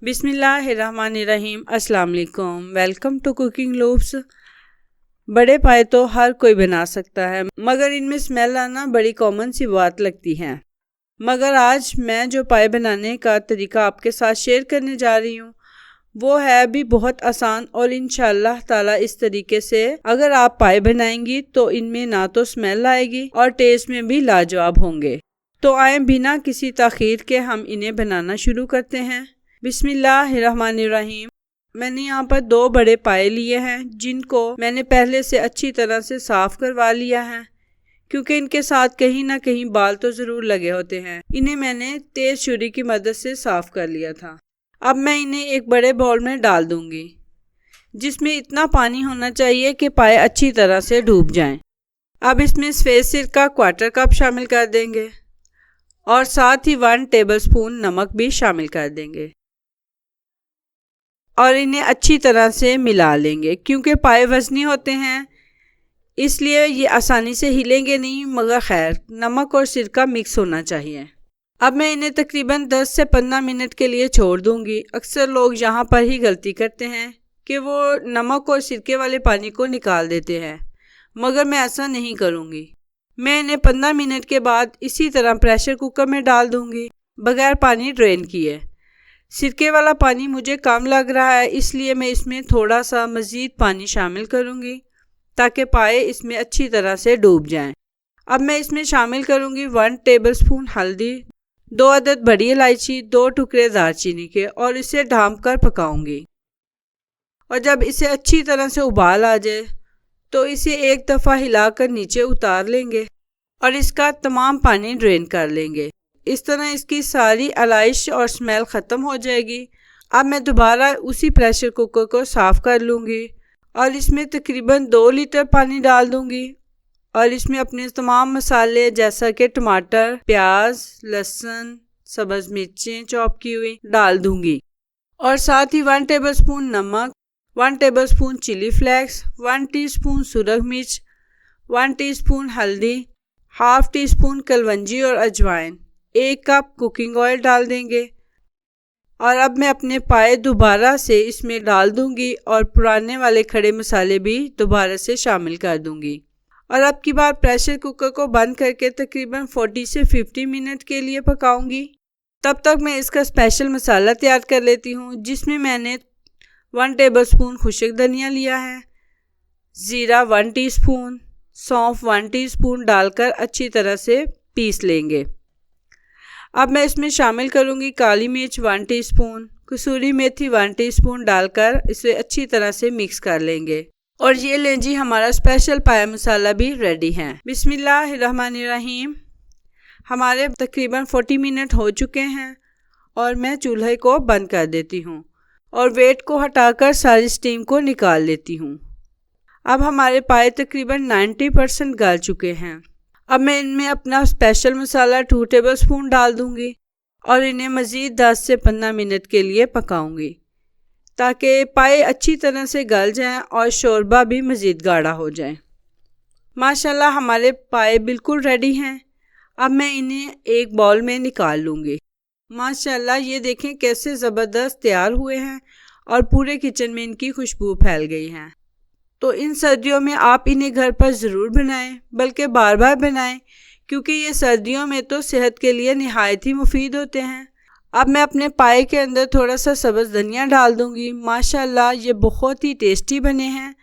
बिस्मिल्लाहिर्रहमानिर्रहीम। अस्सलाम वालेकुम। Welcome to cooking loops. बड़े पाए तो हर कोई बना सकता है, मगर इनमें स्मेल आना बड़ी कॉमन सी बात लगती है। मगर आज मैं जो पाए बनाने का तरीका आपके साथ शेयर करने जा रही हूँ वो है भी बहुत आसान, और इंशाअल्लाह ताला इस तरीके से अगर आप पाए बनाएंगी तो इनमें ना तो स्मेल आएगी और टेस्ट में भी लाजवाब होंगे। तो आए बिना किसी ताखीर के हम इन्हें बनाना शुरू करते हैं। बिस्मिल्लाहिर्रहमानिर्रहीम। मैंने यहाँ पर 2 बड़े पाए लिए हैं जिनको मैंने पहले से अच्छी तरह से साफ़ करवा लिया है, क्योंकि इनके साथ कहीं ना कहीं बाल तो ज़रूर लगे होते हैं। इन्हें मैंने तेज़ छुरी की मदद से साफ़ कर लिया था। अब मैं इन्हें एक बड़े बाउल में डाल दूंगी, जिसमें इतना पानी होना चाहिए कि पाए अच्छी तरह से डूब जाएं। अब इसमें सफ़ेद सिरका 1/4 कप शामिल कर देंगे और साथ ही 1 टेबलस्पून नमक भी शामिल कर देंगे और इन्हें अच्छी तरह से मिला लेंगे। क्योंकि पाए वज़नी होते हैं इसलिए ये आसानी से हिलेंगे नहीं, मगर खैर नमक और सिरका मिक्स होना चाहिए। अब मैं इन्हें तकरीबन 10 से 15 मिनट के लिए छोड़ दूंगी। अक्सर लोग यहाँ पर ही गलती करते हैं कि वो नमक और सिरके वाले पानी को निकाल देते हैं, मगर मैं ऐसा नहीं करूँगी। मैं इन्हें 15 मिनट के बाद इसी तरह प्रेशर कुकर में डाल दूंगी बगैर पानी ड्रेन किए। सिरके वाला पानी मुझे कम लग रहा है, इसलिए मैं इसमें थोड़ा सा मज़ीद पानी शामिल करूँगी ताकि पाए इसमें अच्छी तरह से डूब जाएं। अब मैं इसमें शामिल करूँगी 1 टेबलस्पून हल्दी, 2 अदद बड़ी इलायची, 2 टुकड़े दालचीनी के, और इसे ढाँप कर पकाऊँगी। और जब इसे अच्छी तरह से उबाल आ जाए तो इसे एक दफ़ा हिलाकर नीचे उतार लेंगे और इसका तमाम पानी ड्रेन कर लेंगे। इस तरह इसकी सारी अलाइश और स्मेल ख़त्म हो जाएगी। अब मैं दोबारा उसी प्रेशर कुकर को साफ़ कर लूँगी और इसमें तकरीबन 2 लीटर पानी डाल दूँगी और इसमें अपने तमाम मसाले जैसा कि टमाटर, प्याज, लहसुन, सब्ज़ मिर्चें चॉप की हुई डाल दूँगी और साथ ही 1 टेबलस्पून नमक, 1 टेबलस्पून चिली फ्लेक्स, 1 टीस्पून सुरख मिर्च, 1 टीस्पून हल्दी, हाफ टी स्पून कलवंजी और अजवाइन, 1 कप कुकिंग ऑयल डाल देंगे। और अब मैं अपने पाए दोबारा से इसमें डाल दूंगी और पुराने वाले खड़े मसाले भी दोबारा से शामिल कर दूंगी। और अब की बार प्रेशर कुकर को बंद करके तकरीबन 40 से 50 मिनट के लिए पकाऊंगी। तब तक मैं इसका स्पेशल मसाला तैयार कर लेती हूँ, जिसमें मैंने 1 टेबलस्पून खुश्क धनिया लिया है, ज़ीरा 1 टीस्पून, सौंफ 1 टीस्पून डालकर अच्छी तरह से पीस लेंगे। अब मैं इसमें शामिल करूंगी काली मिर्च 1 टीस्पून, कसूरी मेथी 1 टीस्पून डालकर इसे अच्छी तरह से मिक्स कर लेंगे। और ये लें जी, हमारा स्पेशल पाया मसाला भी रेडी है। बिस्मिल्लाहिर्रहमानिर्रहीम। हमारे तकरीबन 40 मिनट हो चुके हैं और मैं चूल्हे को बंद कर देती हूँ और वेट को हटाकर सारी स्टीम को निकाल लेती हूँ। अब हमारे पाए तकरीबन 90% गल चुके हैं। अब मैं इनमें अपना स्पेशल मसाला 2 टेबलस्पून डाल दूंगी और इन्हें मज़ीद 10 से 15 मिनट के लिए पकाऊंगी ताकि पाए अच्छी तरह से गल जाएं और शोरबा भी मज़ीद गाढ़ा हो जाए। माशाल्लाह हमारे पाए बिल्कुल रेडी हैं। अब मैं इन्हें एक बाउल में निकाल लूँगी। माशाल्लाह ये देखें कैसे ज़बरदस्त तैयार हुए हैं और पूरे किचन में इनकी खुशबू फैल गई है। तो इन सर्दियों में आप इन्हें घर पर ज़रूर बनाएं, बल्कि बार बार बनाएं, क्योंकि ये सर्दियों में तो सेहत के लिए निहायत ही मुफीद होते हैं। अब मैं अपने पाए के अंदर थोड़ा सा सब्ज़ धनिया डाल दूंगी। माशाल्लाह ये बहुत ही टेस्टी बने हैं।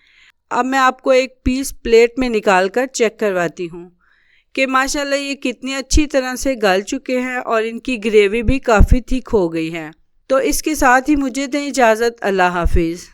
अब मैं आपको एक पीस प्लेट में निकाल कर चेक करवाती हूँ कि माशाल्लाह ये कितनी अच्छी तरह से गल चुके हैं और इनकी ग्रेवी भी काफ़ी थिक हो गई है। तो इसके साथ ही मुझे दें इजाज़त। अल्लाह हाफिज़।